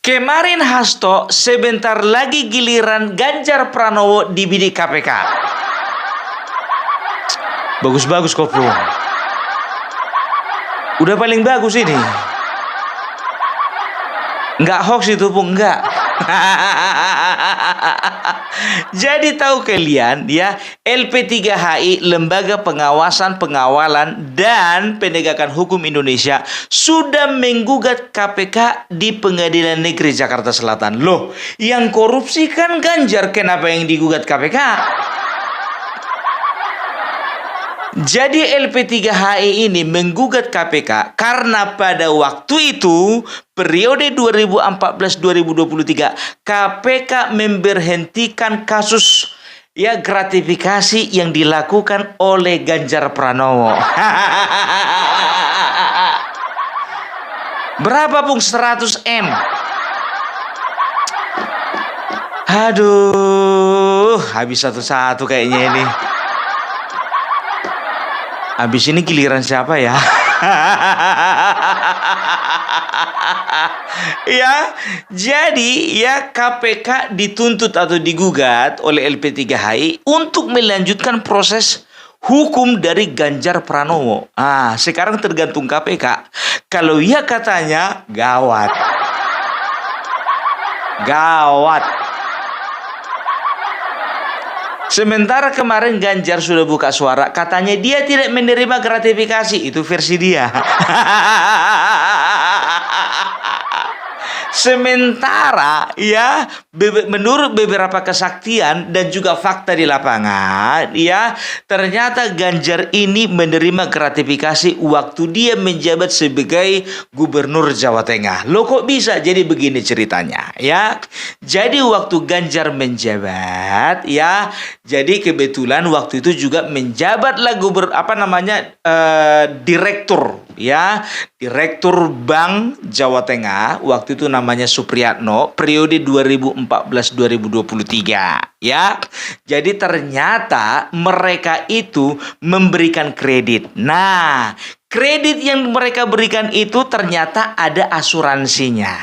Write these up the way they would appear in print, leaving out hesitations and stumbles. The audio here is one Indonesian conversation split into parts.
Kemarin Hasto, sebentar lagi giliran Ganjar Pranowo dibidik KPK. Bagus-bagus kok, Bro. Udah paling bagus ini. Nggak hoax itu, Bung, nggak. Jadi tahu kalian ya, LP3HI, Lembaga Pengawasan, Pengawalan dan Penegakan Hukum Indonesia, sudah menggugat KPK di Pengadilan Negeri Jakarta Selatan. Loh, yang korupsi kan Ganjar, kenapa yang digugat KPK? Jadi LP3HI ini menggugat KPK karena pada waktu itu periode 2014-2023 KPK memberhentikan kasus gratifikasi yang dilakukan oleh Ganjar Pranowo. Berapa, Bung? 100 M. Aduh, habis satu-satu kayaknya ini. Habis ini giliran siapa ya? Ya, jadi ya KPK dituntut atau digugat oleh LP3HI untuk melanjutkan proses hukum dari Ganjar Pranowo. Sekarang tergantung KPK. Kalau ya katanya gawat. Gawat. Sementara kemarin Ganjar sudah buka suara, katanya dia tidak menerima gratifikasi. Itu versi dia. Sementara ya menurut beberapa kesaksian dan juga fakta di lapangan ya, ternyata Ganjar ini menerima gratifikasi waktu dia menjabat sebagai Gubernur Jawa Tengah. Loh, kok bisa? Jadi begini ceritanya ya. Jadi waktu Ganjar menjabat ya, jadi kebetulan waktu itu juga menjabatlah direktur ya, Direktur Bank Jawa Tengah waktu itu namanya Supriyatno, periode 2014-2023 ya. Jadi ternyata mereka itu memberikan kredit. Nah, kredit yang mereka berikan itu ternyata ada asuransinya.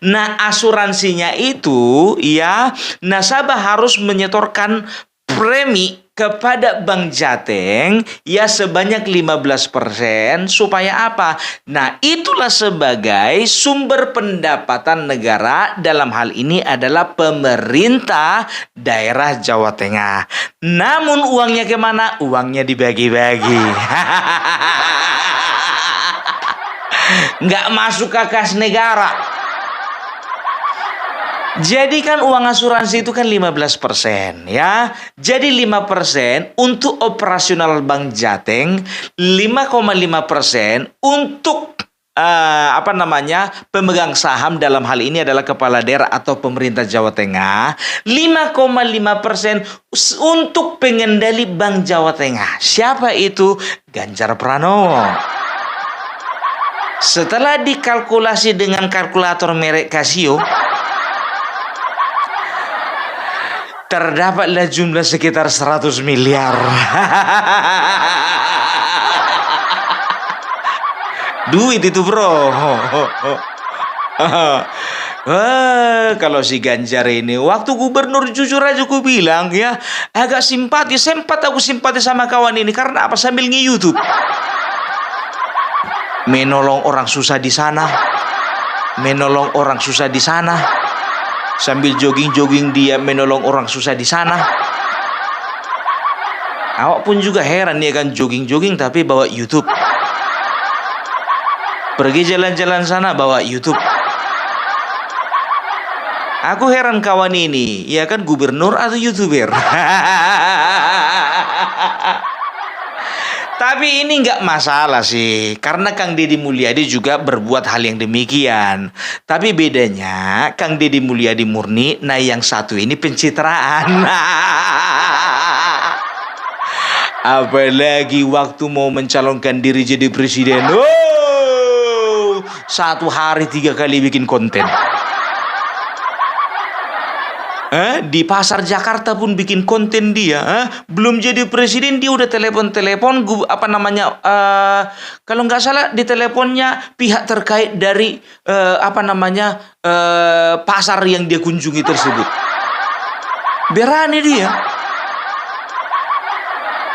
Nah, asuransinya itu ya, nasabah harus menyetorkan premi kepada Bank Jateng ya sebanyak 15%. Supaya apa? Nah, itulah sebagai sumber pendapatan negara, dalam hal ini adalah pemerintah daerah Jawa Tengah. Namun uangnya kemana? Uangnya dibagi-bagi. Nggak masuk ke kas negara. Jadi kan uang asuransi itu kan 15% ya. Jadi 5% untuk operasional Bank Jateng, 5,5% untuk pemegang saham, dalam hal ini adalah kepala daerah atau pemerintah Jawa Tengah, 5,5% untuk pengendali Bank Jawa Tengah. Siapa itu? Ganjar Pranowo. Setelah dikalkulasi dengan kalkulator merek Casio, terdapatlah jumlah sekitar 100 miliar. Duit itu, bro. Kalau si Ganjar ini waktu gubernur, jujur aja aku bilang ya, agak simpati. Sempat aku simpati sama kawan ini karena apa? Sambil nge-YouTube, menolong orang susah di sana, menolong orang susah di sana. Sambil jogging-jogging dia menolong orang susah di sana. Awak pun juga heran, dia kan jogging-jogging tapi bawa YouTube. Pergi jalan-jalan sana bawa YouTube. Aku heran kawan ini, ya kan gubernur atau YouTuber. Tapi ini nggak masalah sih, karena Kang Deddy Mulyadi juga berbuat hal yang demikian. Tapi bedanya Kang Deddy Mulyadi murni, nah yang satu ini pencitraan. Apalagi waktu mau mencalonkan diri jadi presiden, satu hari 3 kali bikin konten. Di pasar Jakarta pun bikin konten dia. Belum jadi presiden dia udah telepon-telepon kalau nggak salah di teleponnya pihak terkait dari pasar yang dia kunjungi tersebut. Berani dia.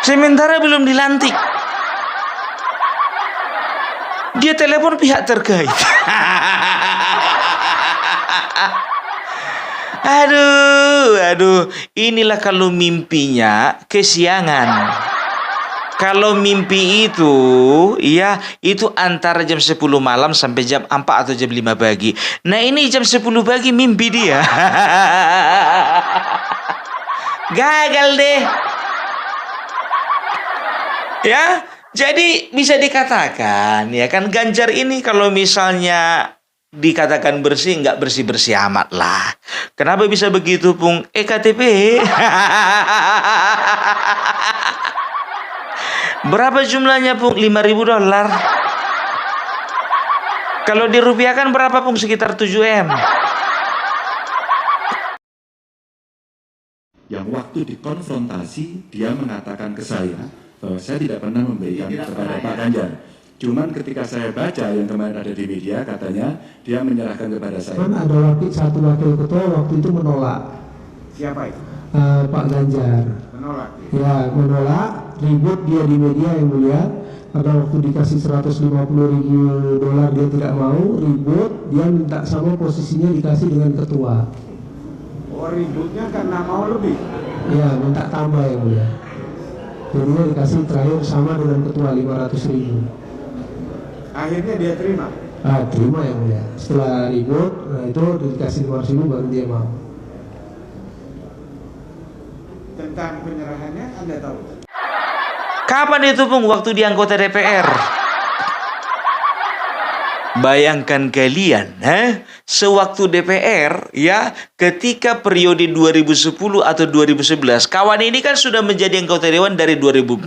Sementara belum dilantik. Dia telepon pihak terkait. Aduh, inilah kalau mimpinya kesiangan. Kalau mimpi itu, ya, itu antara jam 10 malam sampai jam 4 atau jam 5 pagi. Nah, ini jam 10 pagi mimpi dia. Gagal deh. Ya, jadi bisa dikatakan, ya kan, Ganjar ini kalau misalnya dikatakan bersih, nggak bersih-bersih amat lah. Kenapa bisa begitu, Pung? EKTP. Berapa jumlahnya, Pung? $5.000. Kalau dirupiahkan berapa, Pung? Sekitar 7M. Yang waktu dikonfrontasi, dia mengatakan ke saya bahwa saya tidak pernah memberikan kepada Pak Ganjar. Cuman ketika saya baca yang kemarin ada di media, katanya dia menyerahkan kepada saya. Ada satu wakil ketua waktu itu menolak. Siapa itu? Pak Ganjar. Menolak. Ya, menolak. Ribut dia di media, yang mulia. Pada waktu dikasih $150.000 dia tidak mau, ribut. Dia minta sama posisinya dikasih dengan ketua. Oh, ributnya karena mau lebih. Ya, minta tambah, yang mulia. Jadinya dikasih terakhir sama dengan ketua $500.000. Akhirnya dia terima. Terima, yang mulia. Setelah ribut, nah itu dikasih $500.000 baru dia mau. Tentang penyerahannya Anda tahu? Kapan itu, Pung? Waktu di anggota DPR. Bayangkan kalian, sewaktu DPR, ya, ketika periode 2010 atau 2011, kawan ini kan sudah menjadi anggota dewan dari 2004.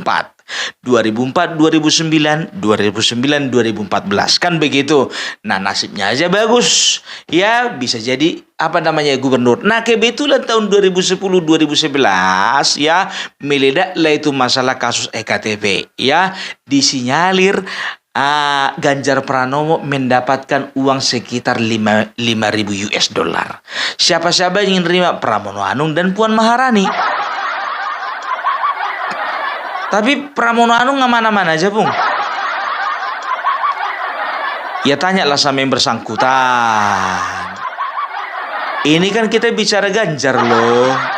2004, 2009, 2009, 2014, kan begitu. Nah, nasibnya aja bagus, ya, bisa jadi gubernur. Nah, kebetulan tahun 2010, 2011, ya, meledaklah itu masalah kasus EKTP, ya, disinyalir Ganjar Pranowo mendapatkan uang sekitar $5.000. Siapa-siapa yang ingin terima? Pramono Anung dan Puan Maharani. Tapi Pramono Anung nggak mana aja, Bung. Ya, tanyalah sama yang bersangkutan. Ini kan kita bicara Ganjar loh.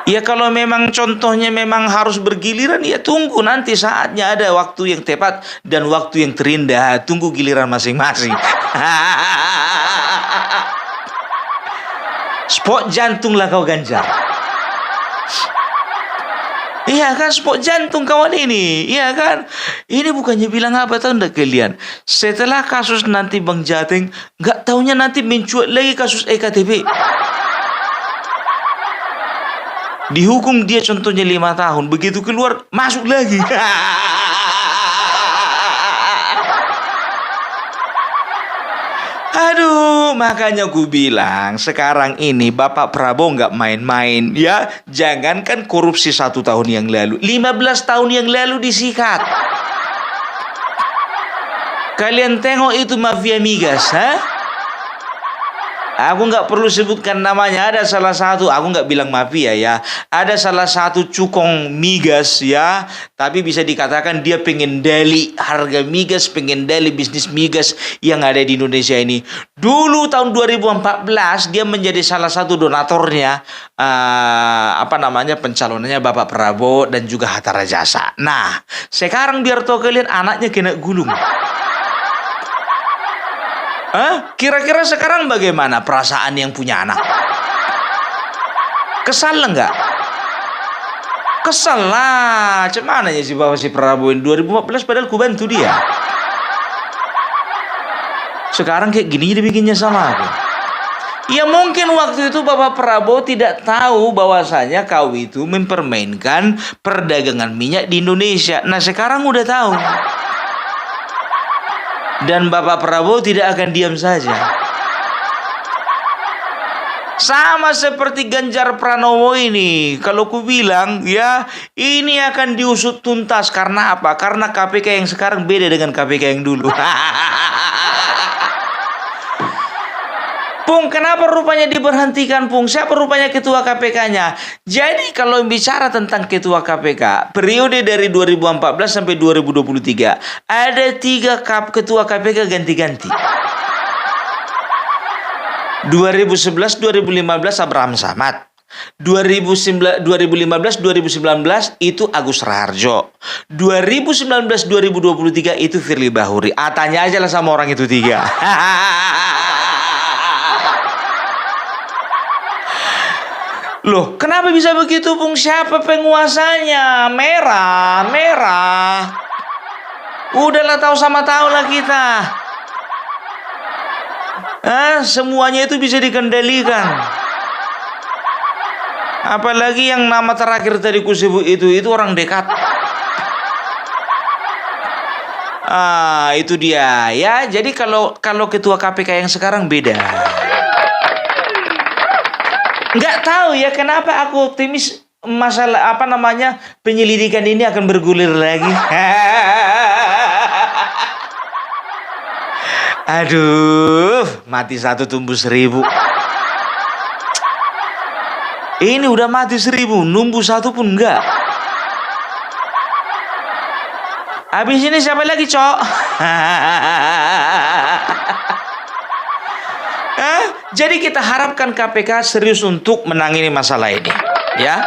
Ya, kalau memang contohnya memang harus bergiliran, ya tunggu nanti saatnya, ada waktu yang tepat dan waktu yang terindah. Tunggu giliran masing-masing. Spot jantung lah kau, Ganjar. Iya kan, spot jantung kawan ini. Iya kan. Ini bukannya bilang apa, tahu enggak kalian? Setelah kasus nanti Bang Jateng, nggak taunya nanti mencuat lagi kasus EKTP. Dihukum dia contohnya 5 tahun. Begitu keluar, masuk lagi. Aduh, makanya gue bilang sekarang ini Bapak Prabowo nggak main-main, ya. Jangankan korupsi 1 tahun yang lalu, 15 tahun yang lalu disikat. Kalian tengok itu mafia migas, Aku nggak perlu sebutkan namanya. Ada salah satu, aku nggak bilang mafia ya. Ada salah satu cukong migas ya. Tapi bisa dikatakan dia pengen dali harga migas, pengen dali bisnis migas yang ada di Indonesia ini. Dulu tahun 2014 dia menjadi salah satu donatornya pencalonannya Bapak Prabowo dan juga Hatta Rajasa. Nah, sekarang biar tahu kalian anaknya kena gulung. Kira-kira sekarang bagaimana perasaan yang punya anak? Kesal enggak? Kesal lah. Cuman aja si Bapak si Prabowo 2014 padahal ku bantu dia. Sekarang kayak gini dibikinnya sama aku. Ya mungkin waktu itu Bapak Prabowo tidak tahu bahwasanya kau itu mempermainkan perdagangan minyak di Indonesia. Nah, sekarang udah tahu. Dan Bapak Prabowo tidak akan diam saja. Sama seperti Ganjar Pranowo ini. Kalau ku bilang ya, ini akan diusut tuntas. Karena apa? Karena KPK yang sekarang beda dengan KPK yang dulu. Pung, kenapa rupanya diberhentikan, Pung? Siapa rupanya ketua KPK-nya? Jadi kalau bicara tentang ketua KPK, periode dari 2014 sampai 2023, ada 3 ketua KPK ganti-ganti. 2011-2015 Abraham Samad. 2015-2019 itu Agus Raharjo. 2019-2023 itu Firly Bahuri. Tanya aja lah sama orang itu 3. Loh, kenapa bisa begitu, Pung? Siapa penguasanya? Merah. Udahlah, tahu sama tahu lah kita. Semuanya itu bisa dikendalikan. Apalagi yang nama terakhir tadi ku sebut itu orang dekat. Itu dia ya. Jadi kalau ketua KPK yang sekarang beda. Nggak tahu ya kenapa aku optimis masalah penyelidikan ini akan bergulir lagi. Aduh, mati 1 tumbuh 1000. Ini udah mati 1000, numbuh 1 pun enggak. Habis ini siapa lagi, Cok? Jadi kita harapkan KPK serius untuk menangani masalah ini, ya.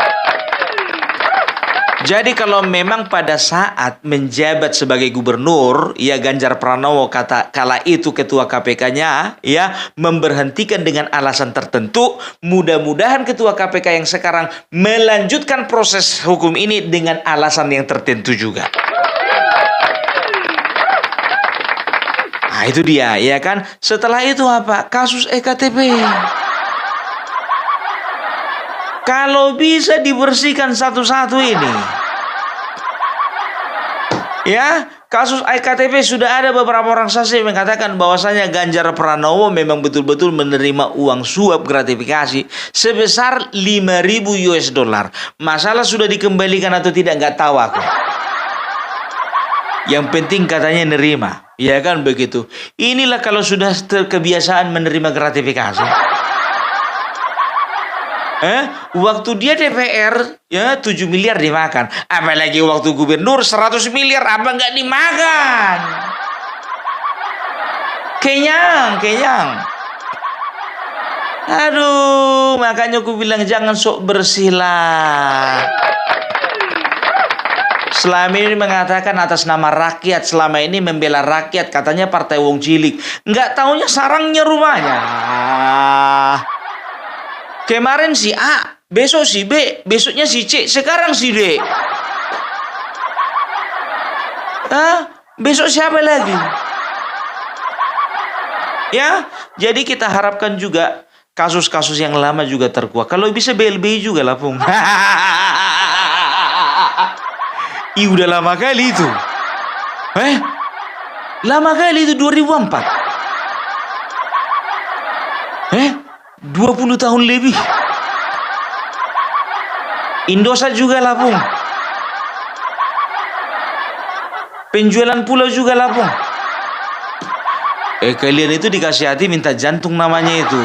Jadi kalau memang pada saat menjabat sebagai gubernur, ya Ganjar Pranowo kala itu ketua KPK-nya, ya memberhentikan dengan alasan tertentu, mudah-mudahan ketua KPK yang sekarang melanjutkan proses hukum ini dengan alasan yang tertentu juga. Nah itu dia, ya kan. Setelah itu apa? Kasus EKTP. Kalau bisa dibersihkan satu-satu ini. Ya, kasus EKTP sudah ada beberapa orang saksi yang mengatakan bahwasanya Ganjar Pranowo memang betul-betul menerima uang suap gratifikasi sebesar 5.000 US dollar. Masalah sudah dikembalikan atau tidak nggak tahu aku. Yang penting katanya nerima. Ya kan begitu. Inilah kalau sudah kebiasaan menerima gratifikasi. Waktu dia DPR ya 7 miliar dimakan. Apalagi waktu gubernur 100 miliar apa nggak dimakan? Kenyang. Aduh, makanya aku bilang jangan sok bersih lah. Selama ini mengatakan atas nama rakyat, selama ini membela rakyat, katanya partai wong cilik. Nggak taunya sarangnya rumahnya. Kemarin si A, besok si B, besoknya si C, sekarang si D. Besok siapa lagi? Ya, jadi kita harapkan juga kasus-kasus yang lama juga terkuak. Kalau bisa BLBI juga lah, Pung. Udah lama kali itu. Lama kali itu 2004. 20 tahun lebih. Indosat juga lah, Pung. Penjualan pulau juga lah, Pung. Kalian itu dikasih hati minta jantung namanya itu.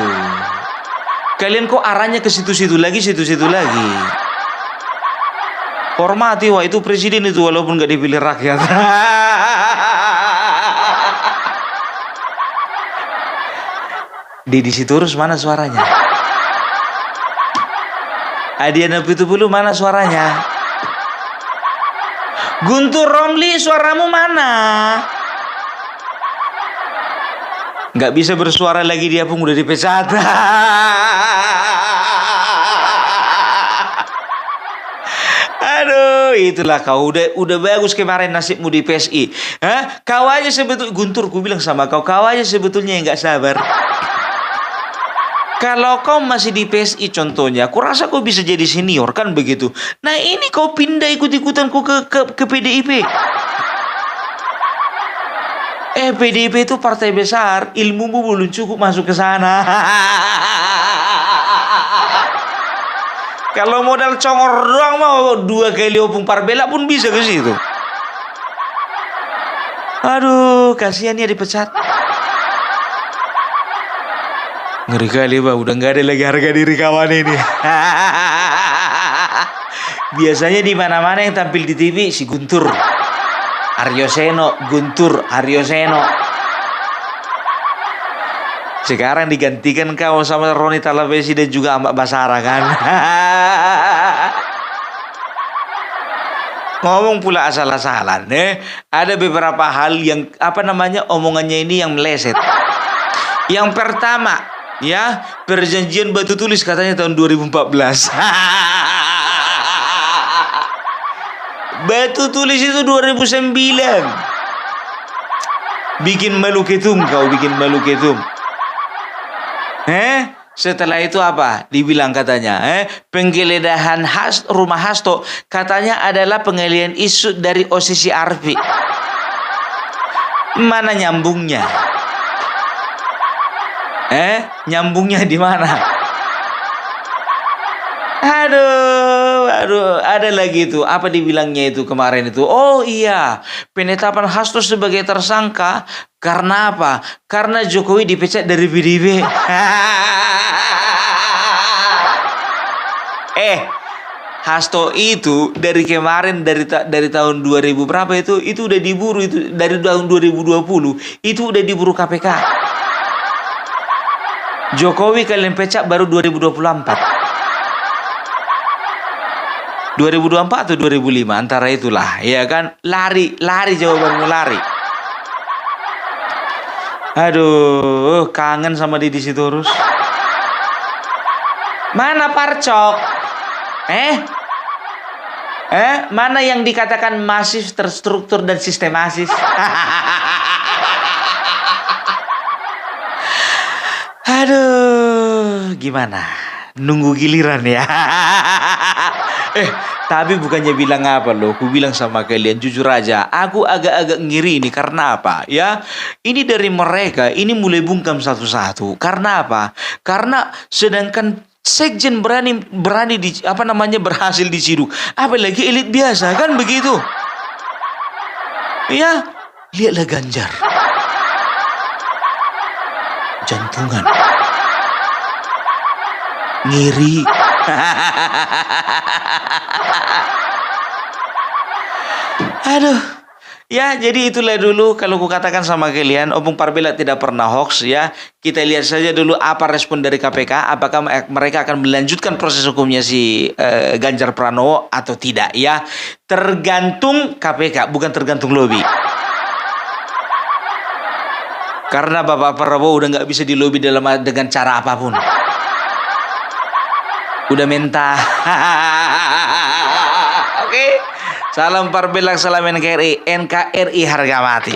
Kalian kok arahnya ke situ-situ lagi. Hormati, wah itu presiden itu walaupun gak dipilih rakyat. Deddy Sitorus mana suaranya? Adiana Pitupulu mana suaranya? Guntur Romli suaramu mana? Gak bisa bersuara lagi dia, Pun udah dipecat. Aduh, itulah kau udah bagus kemarin nasibmu di PSI. Kau aja sebetulnya Guntur, ku bilang sama kau aja sebetulnya yang nggak sabar. Kalau kau masih di PSI contohnya, aku rasa kau bisa jadi senior kan begitu. Nah ini kau pindah ikut-ikutanku ke PDIP. PDIP itu partai besar, ilmumu belum cukup masuk ke sana. Kalau modal congor doang mau 2 kali opung parbela pun bisa ke situ. Aduh, kasihan ya dipecat. Ngeri kali Bang, udah nggak ada lagi harga diri kawan ini. Biasanya di mana-mana yang tampil di TV si Guntur, Aryo Seno, Guntur, Aryo Seno. Sekarang digantikan kau sama Roni Talapesi dan juga Mbak Basara kan. Ngomong pula asal-asalan, ada beberapa hal yang omongannya ini yang meleset. Yang pertama, ya, perjanjian batu tulis katanya tahun 2014. Batu tulis itu 2009. Bikin malu ketum kau, bikin malu ketum. Setelah itu apa? Dibilang katanya, penggeledahan rumah Hasto katanya adalah pengalihan isu dari OSIS Arfi. Mana nyambungnya? Nyambungnya di mana? Aduh, ada lagi itu. Apa dibilangnya itu kemarin itu? Oh iya, penetapan Hasto sebagai tersangka karena apa? Karena Jokowi dipecat dari PDIP. Hasto itu dari kemarin dari tahun 2000 berapa itu udah diburu, itu dari tahun 2020 itu udah diburu KPK. Jokowi kalian pecat baru 2024 atau 2005 antara itulah, ya kan? Lari jawabanmu, lari. Aduh, kangen sama Didi Sitorus. Mana Parcok? Mana yang dikatakan masif, terstruktur dan sistematis? Aduh, gimana? Nunggu giliran ya. Tapi bukannya bilang apa loh, aku bilang sama kalian jujur aja, aku agak-agak ngiri ini karena apa? Ya, ini dari mereka, ini mulai bungkam satu-satu. Karena apa? Karena sedangkan sekjen berani berhasil diciduk, apalagi elit biasa kan begitu? Ya, lihatlah Ganjar, jantungan, ngiri. Aduh, ya jadi itulah dulu kalau ku katakan sama kalian, opung parbela tidak pernah hoax ya. Kita lihat saja dulu apa respon dari KPK, apakah mereka akan melanjutkan proses hukumnya si Ganjar Pranowo atau tidak ya. Tergantung KPK, bukan tergantung lobby. Karena Bapak Prabowo udah nggak bisa dilobi dengan cara apapun. Udah mentah. Oke. Salam parbelak, salam NKRI. NKRI harga mati.